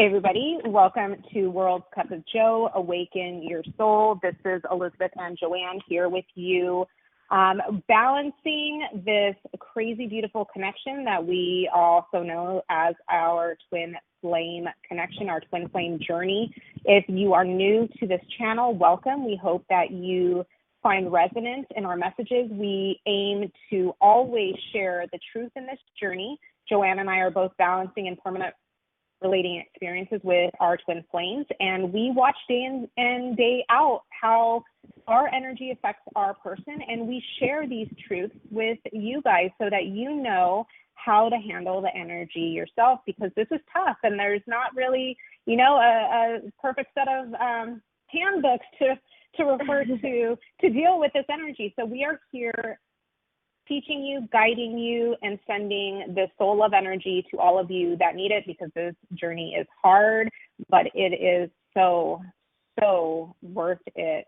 Hey, everybody. Welcome to World's Cup of Joe, Awaken Your Soul. This is Elizabeth and Joanne here with you, balancing this crazy, beautiful connection that we also know as our twin flame connection, our twin flame journey. If you are new to this channel, welcome. We hope that you find resonance in our messages. We aim to always share the truth in this journey. Joanne and I are both balancing and permanent relating experiences with our twin flames, and we watch day in and day out how our energy affects our person, and we share these truths with you guys so that you know how to handle the energy yourself, because this is tough and there's not really, a perfect set of handbooks to refer to deal with this energy. So we are here teaching you, guiding you, and sending the soul love energy to all of you that need it, because this journey is hard, but it is so worth it.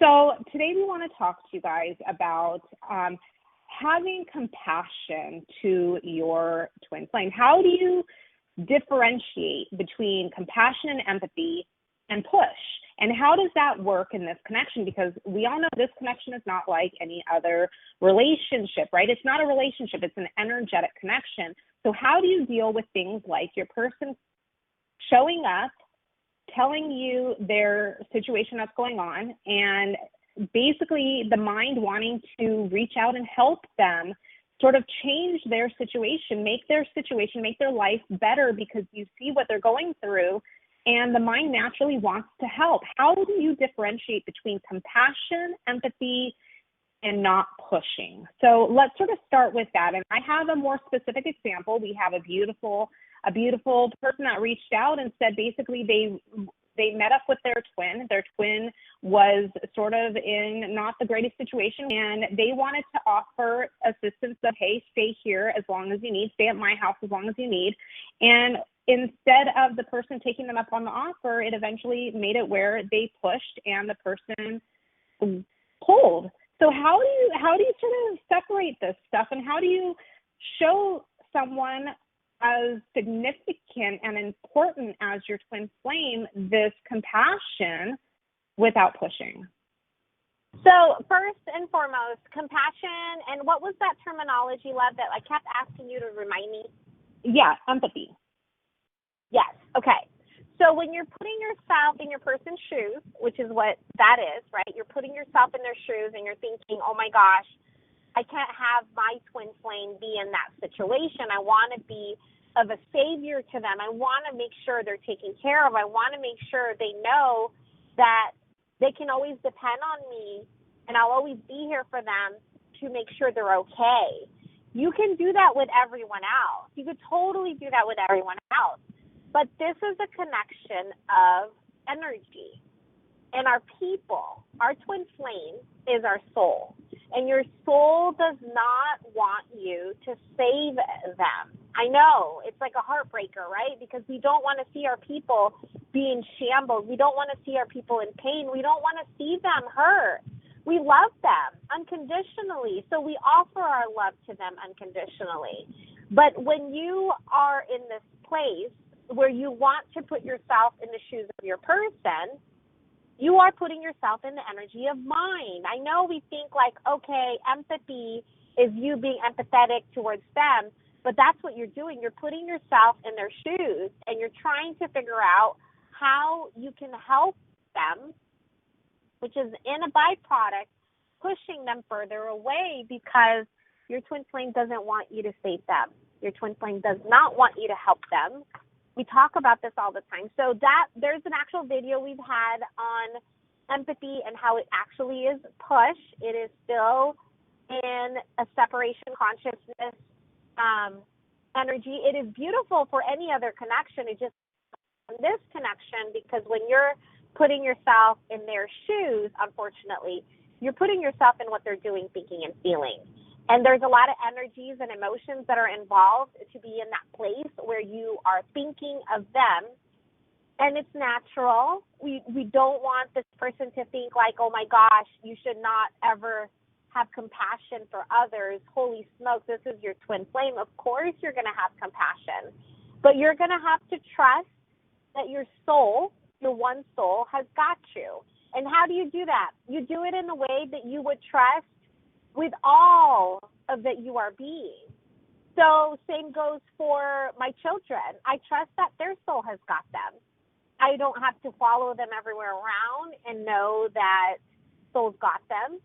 So today we want to talk to you guys about having compassion to your twin flame. How do you differentiate between compassion and empathy and push? And how does that work in this connection? Because we all know this connection is not like any other relationship, right? It's not a relationship, it's an energetic connection. So how do you deal with things like your person showing up, telling you their situation that's going on, and basically the mind wanting to reach out and help them sort of change their situation, make their life better because you see what they're going through, and the mind naturally wants to help. How do you differentiate between compassion, empathy, and not pushing? So let's sort of start with that. And I have a more specific example. We have a beautiful person that reached out and said basically they met up with their twin. Their twin was sort of in not the greatest situation, and they wanted to offer assistance of, hey, stay here as long as you need, stay at my house as long as you need. And instead of the person taking them up on the offer, it eventually made it where they pushed and the person pulled. So how do you sort of separate this stuff, and how do you show someone as significant and important as your twin flame this compassion without pushing? So first and foremost, compassion, and what was that terminology, love, that I kept asking you to remind me? Yeah, empathy. Yes. Okay. So when you're putting yourself in your person's shoes, which is what that is, right? You're putting yourself in their shoes and you're thinking, oh my gosh, I can't have my twin flame be in that situation. I want to be of a savior to them. I want to make sure they're taken care of. I want to make sure they know that they can always depend on me and I'll always be here for them to make sure they're okay. You can do that with everyone else. You could totally do that with everyone else. But this is a connection of energy. And our people, our twin flame is our soul. And your soul does not want you to save them. I know, it's like a heartbreaker, right? Because we don't want to see our people being shambled. We don't want to see our people in pain. We don't want to see them hurt. We love them unconditionally. So we offer our love to them unconditionally. But when you are in this place where you want to put yourself in the shoes of your person, you are putting yourself in the energy of mine. I know we think like, okay, empathy is you being empathetic towards them, but that's what you're doing. You're putting yourself in their shoes and you're trying to figure out how you can help them, which is in a byproduct, pushing them further away because your twin flame doesn't want you to save them. Your twin flame does not want you to help them. We talk about this all the time. So that there's an actual video we've had on empathy and how it actually is push. It is still in a separation consciousness energy. It is beautiful for any other connection. It just this connection, because when you're putting yourself in their shoes, unfortunately, you're putting yourself in what they're doing, thinking, and feeling. And there's a lot of energies and emotions that are involved to be in that place where you are thinking of them. And it's natural. We don't want this person to think like, oh my gosh, you should not ever have compassion for others. Holy smokes, this is your twin flame. Of course you're going to have compassion. But you're going to have to trust that your soul, your one soul, has got you. And how do you do that? You do it in a way that you would trust with all of that you are being. So same goes for my children. I trust that their soul has got them. I don't have to follow them everywhere around and know that soul's got them.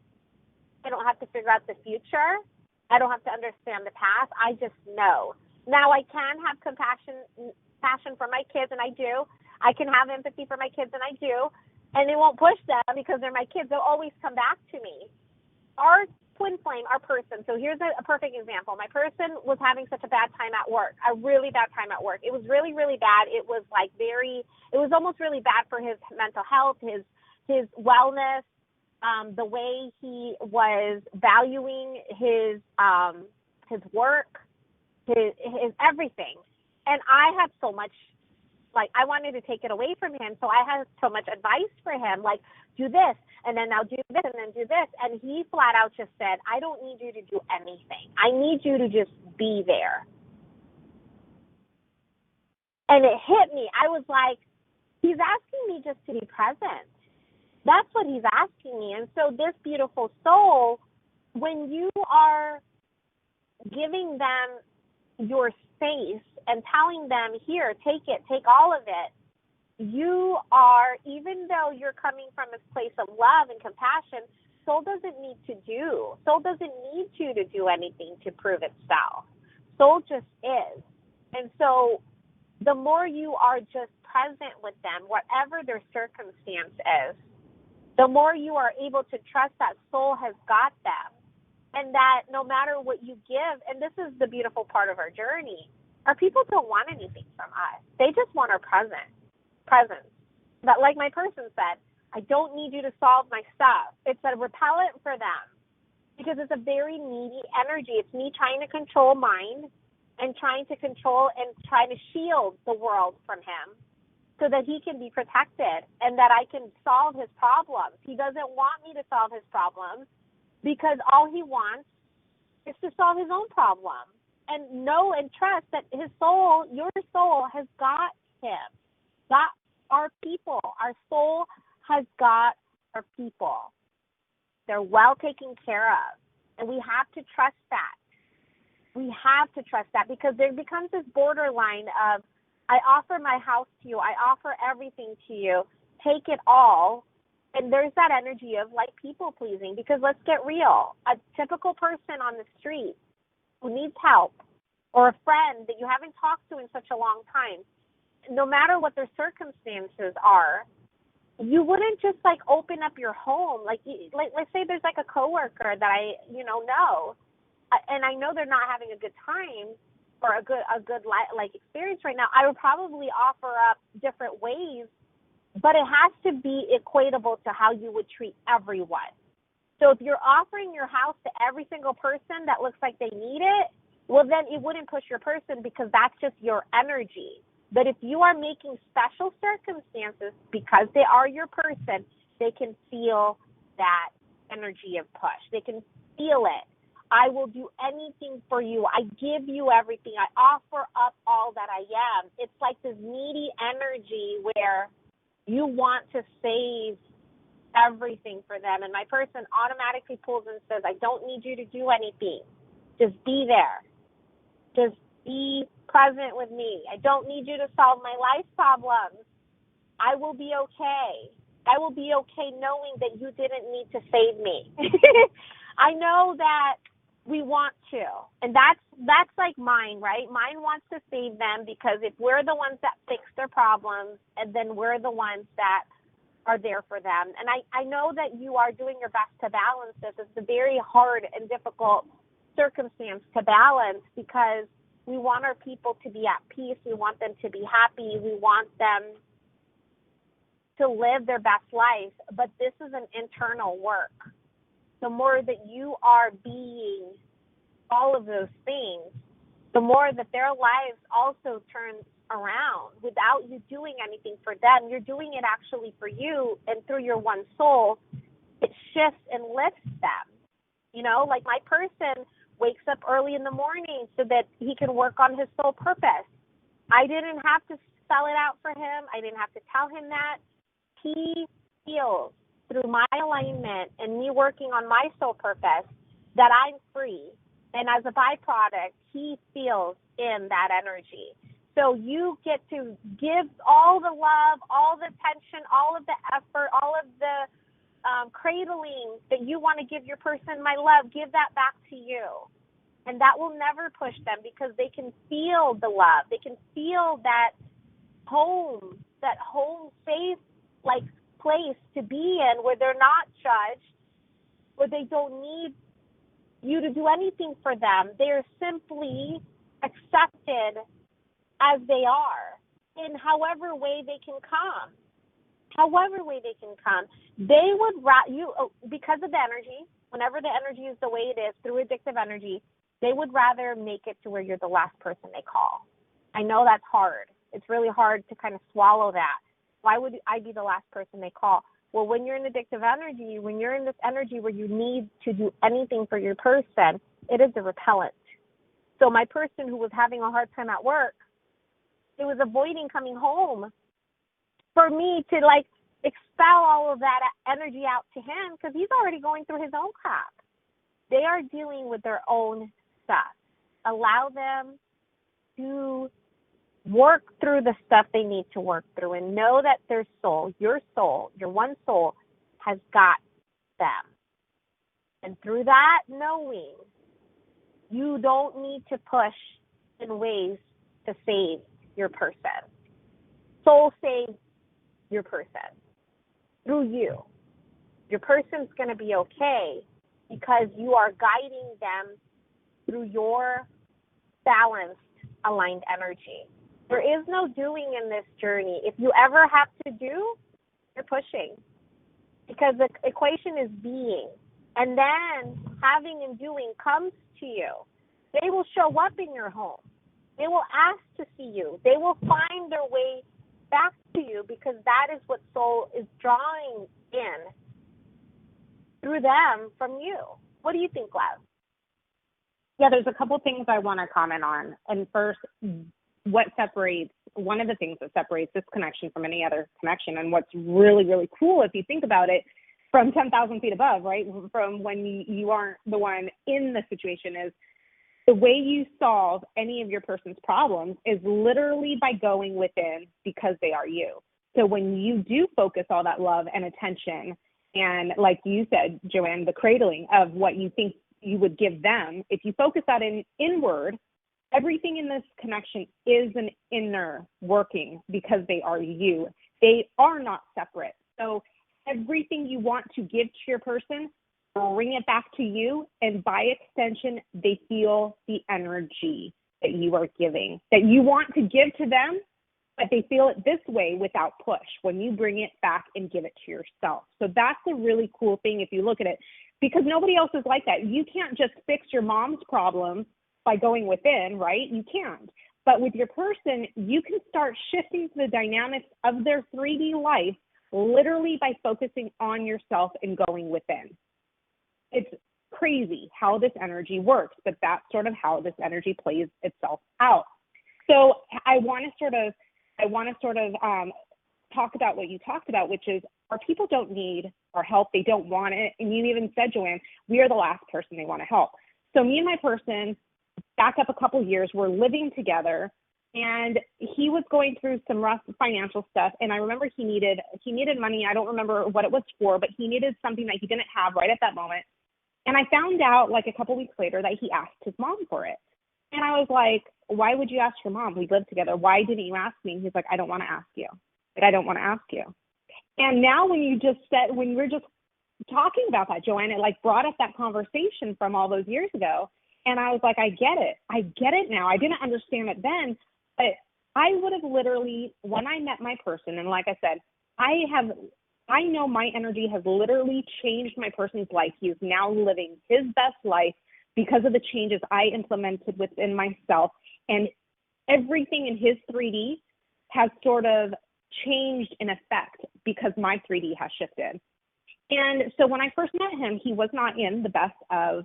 I don't have to figure out the future. I don't have to understand the past. I just know. Now I can have passion for my kids, and I do. I can have empathy for my kids, and I do. And it won't push them because they're my kids. They'll always come back to me. Our twin flame, our person. So here's a perfect example. My person was having such a bad time at work, a really bad time at work. It was really, really bad. It was it was almost really bad for his mental health, his wellness, the way he was valuing his work, his everything. And I had so much, I wanted to take it away from him. So I had so much advice for him, like, do this, and then now do this, and then do this. And he flat out just said, I don't need you to do anything. I need you to just be there. And it hit me. I was like, he's asking me just to be present. That's what he's asking me. And so this beautiful soul, when you are giving them your space and telling them, here, take it, take all of it, you are, even though you're coming from a place of love and compassion, soul doesn't need you to do anything to prove itself. Soul just is. And so the more you are just present with them, whatever their circumstance is, the more you are able to trust that soul has got them, and that no matter what you give, and this is the beautiful part of our journey, our people don't want anything from us. They just want our presence. But like my person said, I don't need you to solve my stuff. It's a repellent for them because it's a very needy energy. It's me trying to control mind and trying to control and trying to shield the world from him so that he can be protected and that I can solve his problems. He doesn't want me to solve his problems because all he wants is to solve his own problem. And know and trust that his soul, your soul, has got him, got our people. Our soul has got our people. They're well taken care of. And we have to trust that. We have to trust that because there becomes this borderline of, I offer my house to you. I offer everything to you. Take it all. And there's that energy of like people pleasing because let's get real. A typical person on the street who needs help or a friend that you haven't talked to in such a long time, no matter what their circumstances are, you wouldn't just open up your home. Like let's say there's a coworker that I know, and I know they're not having a good time or a good experience right now. I would probably offer up different ways, but it has to be equatable to how you would treat everyone. So if you're offering your house to every single person that looks like they need it, well, then it wouldn't push your person because that's just your energy. But if you are making special circumstances because they are your person, they can feel that energy of push. They can feel it. I will do anything for you. I give you everything. I offer up all that I am. It's like this needy energy where you want to save everything for them. And my person automatically pulls and says, I don't need you to do anything. Just be there. Just be present with me. I don't need you to solve my life problems. I will be okay. I will be okay knowing that you didn't need to save me. I know that we want to. And that's like mine, right? Mine wants to save them because if we're the ones that fix their problems, and then we're the ones that are there for them. And I know that you are doing your best to balance this. It's a very hard and difficult circumstance to balance because we want our people to be at peace. We want them to be happy. We want them to live their best life. But this is an internal work. The more that you are being all of those things, the more that their lives also turn around without you doing anything for them. You're doing it actually for you, and through your one soul, it shifts and lifts them. Like my person wakes up early in the morning so that he can work on his soul purpose. I didn't have to spell it out for him. I didn't have to tell him that. He feels through my alignment and me working on my soul purpose that I'm free. And as a byproduct, he feels in that energy. So you get to give all the love, all the attention, all of the effort, all of the cradling that you want to give your person. My love, give that back to you. And that will never push them because they can feel the love. They can feel that home safe, like, place to be in where they're not judged, where they don't need you to do anything for them. They're simply accepted as they are in however way they can come. They would because of the energy, whenever the energy is the way it is through addictive energy, they would rather make it to where you're the last person they call. I know that's hard. It's really hard to kind of swallow that. Why would I be the last person they call? Well, when you're in addictive energy, when you're in this energy where you need to do anything for your person, it is a repellent. So my person who was having a hard time at work, it was avoiding coming home for me to, like, expel all of that energy out to him because he's already going through his own crap. They are dealing with their own stuff. Allow them to work through the stuff they need to work through and know that their soul, your one soul, has got them. And through that knowing, you don't need to push in ways to save your person. Soul saves your person through you. Your person's going to be okay because you are guiding them through your balanced, aligned energy. There is no doing in this journey. If you ever have to do, you're pushing. Because the equation is being. And then having and doing comes to you. They will show up in your home. They will ask to see you. They will find their way back to you because that is what soul is drawing in through them from you. What do you think, Lev? Yeah, there's a couple things I want to comment on. And first, one of the things that separates this connection from any other connection, and what's really, really cool if you think about it from 10,000 feet above, right, from when you aren't the one in the situation, is the way you solve any of your person's problems is literally by going within because they are you. So when you do focus all that love and attention and, like you said, Joanne, the cradling of what you think you would give them, if you focus that inward, everything in this connection is an inner working because they are you. They are not separate. So everything you want to give to your person, bring it back to you, and by extension, they feel the energy that you are giving, that you want to give to them, but they feel it this way without push when you bring it back and give it to yourself. So that's a really cool thing if you look at it, because nobody else is like that. You can't just fix your mom's problems by going within, right? You can't. But with your person, you can start shifting to the dynamics of their 3D life literally by focusing on yourself and going within. It's crazy how this energy works, but that's sort of how this energy plays itself out. So I want to sort of talk about what you talked about, which is our people don't need our help. They don't want it. And you even said, Joanne, we are the last person they want to help. So me and my person, back up a couple years, we're living together, and he was going through some rough financial stuff. And I remember he needed money. I don't remember what it was for, but he needed something that he didn't have right at that moment. And I found out like a couple weeks later that he asked his mom for it. And I was like, why would you ask your mom? We live together. Why didn't you ask me? And he's like, I don't want to ask you. Like, I don't want to ask you. And now when we're just talking about that, Joanne, it like brought up that conversation from all those years ago. And I was like, I get it. I get it now. I didn't understand it then, but I would have literally, when I met my person, and like I said, I know my energy has literally changed my person's life. He is now living his best life because of the changes I implemented within myself. And everything in his 3D has sort of changed in effect because my 3D has shifted. And so when I first met him, he was not in the best of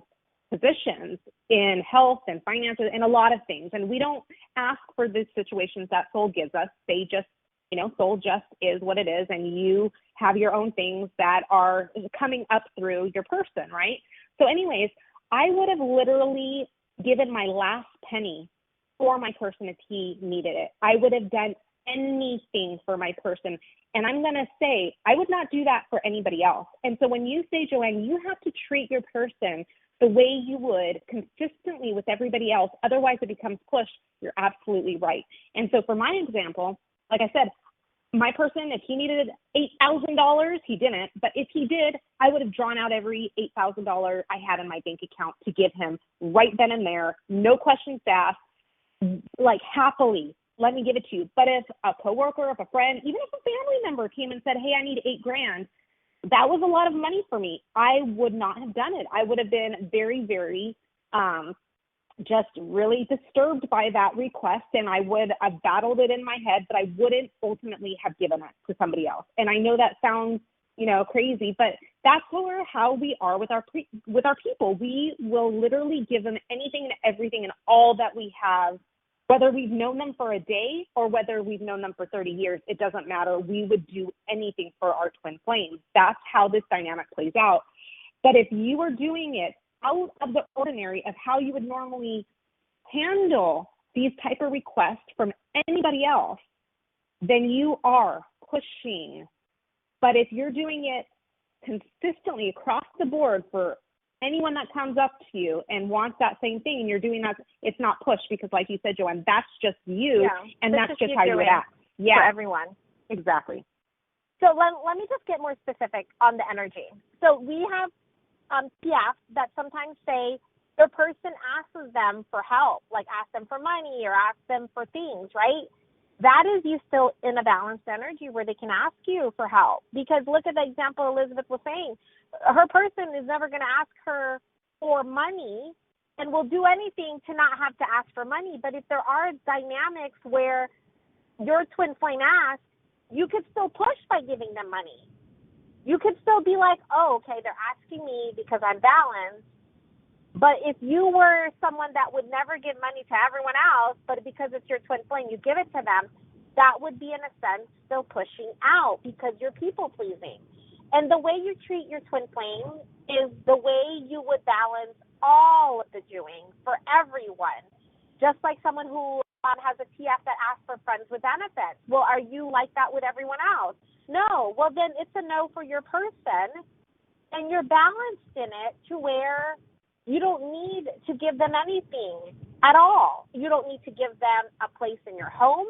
positions in health and finances and a lot of things. And we don't ask for the situations that soul gives us. They just, soul just is what it is. And you have your own things that are coming up through your person, right? So anyways, I would have literally given my last penny for my person if he needed it. I would have done anything for my person. And I'm going to say, I would not do that for anybody else. And so when you say, Joanne, you have to treat your person the way you would consistently with everybody else, otherwise it becomes push, you're absolutely right. And so for my example, like I said, my person, if he needed $8,000, he didn't. But if he did, I would have drawn out every $8,000 I had in my bank account to give him right then and there, no questions asked, like happily, let me give it to you. But if a coworker, if a friend, even if a family member came and said, hey, I need $8,000, that was a lot of money for me. I would not have done it. I would have been very, very just really disturbed by that request, and I would have battled it in my head, but I wouldn't ultimately have given it to somebody else. And I know that sounds, crazy, but that's how we are with our people. We will literally give them anything and everything and all that we have, whether we've known them for a day or whether we've known them for 30 years. It doesn't matter. We would do anything for our twin flames. That's how this dynamic plays out. But if you are doing it out of the ordinary of how you would normally handle these type of requests from anybody else, then you are pushing. But if you're doing it consistently across the board for anyone that comes up to you and wants that same thing, and you're doing that, it's not push, because like you said, Joanne, that's just you, and that's just how you would act. Yeah, for everyone. Exactly. So let me just get more specific on the energy. So we have PFs that sometimes say their person asks them for help, like ask them for money or ask them for things, right? That is you still in a balanced energy where they can ask you for help. Because look at the example Elizabeth was saying. Her person is never going to ask her for money and will do anything to not have to ask for money. But if there are dynamics where your twin flame asks, you could still push by giving them money. You could still be like, oh, okay, they're asking me because I'm balanced. But if you were someone that would never give money to everyone else, but because it's your twin flame, you give it to them, that would be, in a sense, still pushing out because you're people-pleasing. And the way you treat your twin flame is the way you would balance all of the doing for everyone. Just like someone who has a TF that asks for friends with benefits. Well, are you like that with everyone else? No. Well, then it's a no for your person, and you're balanced in it to where you don't need to give them anything at all. You don't need to give them a place in your home.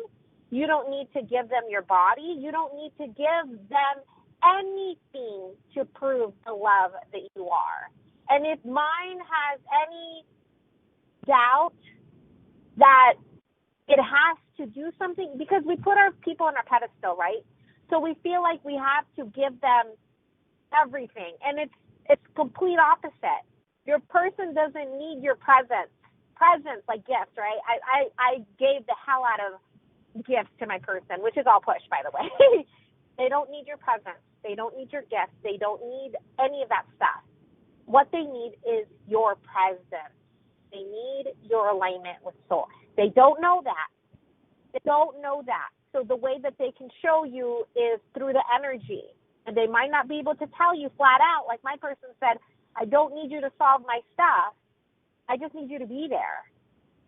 You don't need to give them your body. You don't need to give them anything to prove the love that you are. And if mine has any doubt that it has to do something, because we put our people on our pedestal, right? So we feel like we have to give them everything, and it's complete opposite. Your person doesn't need your presents like gifts, right? I gave the hell out of gifts to my person, which is all push, by the way. They don't need your presents. They don't need your gifts. They don't need any of that stuff. What they need is your presence. They need your alignment with soul. They don't know that. They don't know that. So the way that they can show you is through the energy. And they might not be able to tell you flat out, like my person said, I don't need you to solve my stuff. I just need you to be there.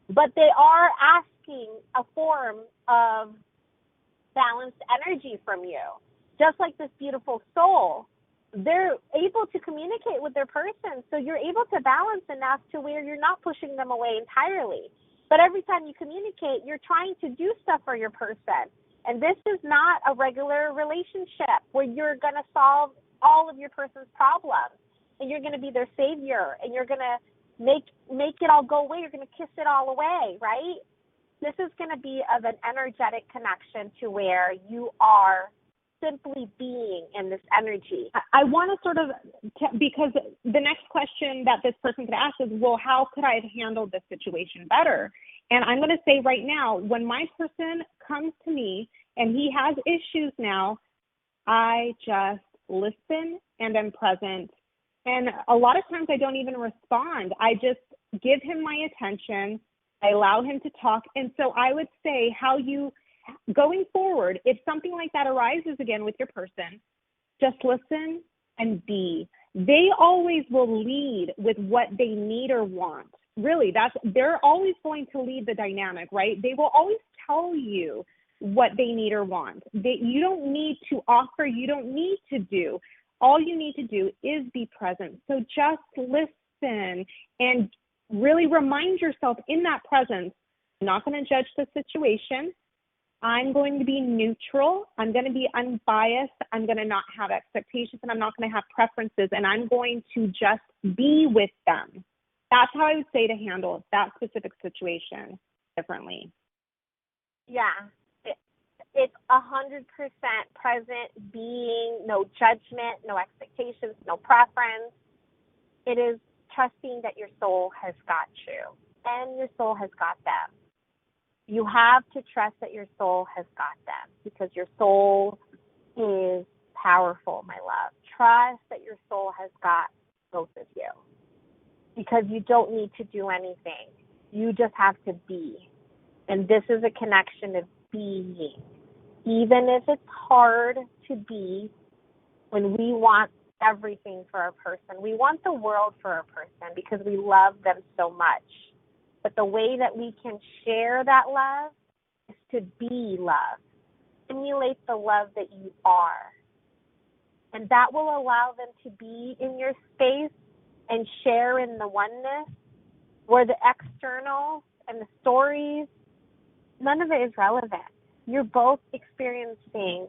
But they are asking a form of balanced energy from you. Just like this beautiful soul, they're able to communicate with their person. So you're able to balance enough to where you're not pushing them away entirely. But every time you communicate, you're trying to do stuff for your person. And this is not a regular relationship where you're going to solve all of your person's problems. And you're going to be their savior. And you're going to make it all go away. You're going to kiss it all away, right? This is going to be of an energetic connection to where you are simply being in this energy. I want to sort of, because the next question that this person could ask is, well, how could I have handled this situation better? And I'm going to say right now, when my person comes to me and he has issues now, I just listen and am present And a lot of times I don't even respond. I just give him my attention. I allow him to talk. And so I would say going forward, if something like that arises again with your person, just listen and be. They always will lead with what they need or want. Really, they're always going to lead the dynamic, right? They will always tell you what they need or want. You don't need to offer, you don't need to do. All you need to do is be present. So just listen and really remind yourself in that presence, I'm not going to judge the situation. I'm going to be neutral. I'm going to be unbiased. I'm going to not have expectations, and I'm not going to have preferences, and I'm going to just be with them. That's how I would say to handle that specific situation differently. Yeah. It's 100% present being, no judgment, no expectations, no preference. It is trusting that your soul has got you and your soul has got them. You have to trust that your soul has got them because your soul is powerful, my love. Trust that your soul has got both of you because you don't need to do anything. You just have to be. And this is a connection of being. Even if it's hard to be, when we want everything for our person, we want the world for our person because we love them so much. But the way that we can share that love is to be love. Emulate the love that you are. And that will allow them to be in your space and share in the oneness where the external and the stories, none of it is relevant. You're both experiencing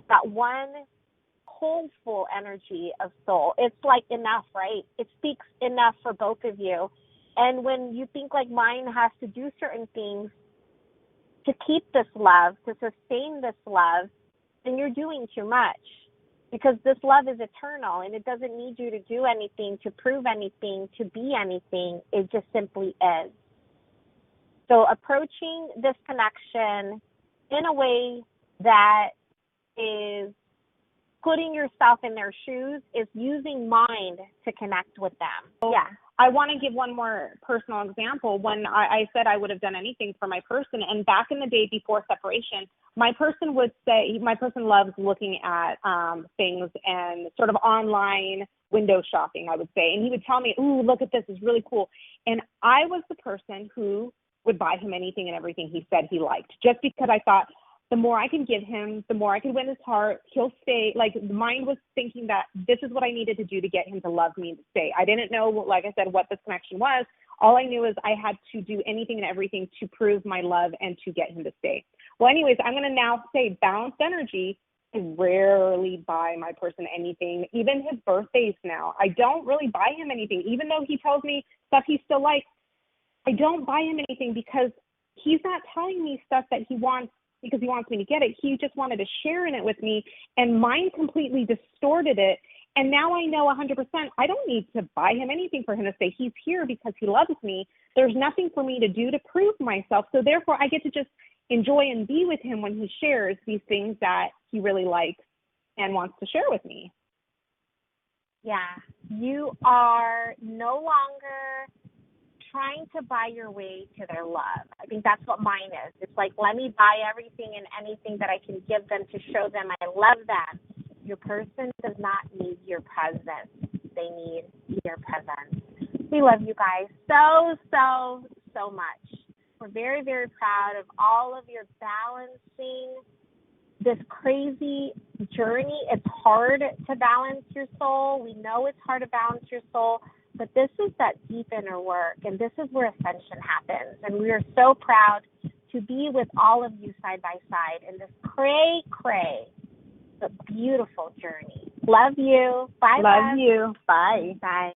that one wholeful energy of soul. It's like enough, right? It speaks enough for both of you. And when you think like mine has to do certain things to keep this love, to sustain this love, then you're doing too much because this love is eternal and it doesn't need you to do anything, to prove anything, to be anything. It just simply is. So approaching this connection in a way that is putting yourself in their shoes is using mind to connect with them. Yeah. I want to give one more personal example. When I said I would have done anything for my person, and back in the day before separation, my person loves looking at things and sort of online window shopping, I would say. And he would tell me, ooh, look at this, it's really cool. And I was the person who would buy him anything and everything he said he liked, just because I thought, the more I can give him, the more I can win his heart, he'll stay. Like, the mind was thinking that this is what I needed to do to get him to love me and to stay. I didn't know, like I said, what this connection was. All I knew is I had to do anything and everything to prove my love and to get him to stay. Well, anyways, I'm going to now say balanced energy. I rarely buy my person anything, even his birthdays now. I don't really buy him anything, even though he tells me stuff he still likes. I don't buy him anything because he's not telling me stuff that he wants because he wants me to get it. He just wanted to share in it with me, and mine completely distorted it. And now I know 100% I don't need to buy him anything for him to say he's here because he loves me. There's nothing for me to do to prove myself. So therefore, I get to just enjoy and be with him when he shares these things that he really likes and wants to share with me. Yeah, you are no longer trying to buy your way to their love. I think that's what mine is. It's like, let me buy everything and anything that I can give them to show them I love them. Your person does not need your presence. They need your presence. We love you guys so, so, so much. We're very, very proud of all of your balancing this crazy journey. It's hard to balance your soul. We know it's hard to balance your soul. But this is that deep inner work, and this is where ascension happens. And we are so proud to be with all of you side by side in this cray, but beautiful journey. Love you. Bye. Love you. Bye. Bye.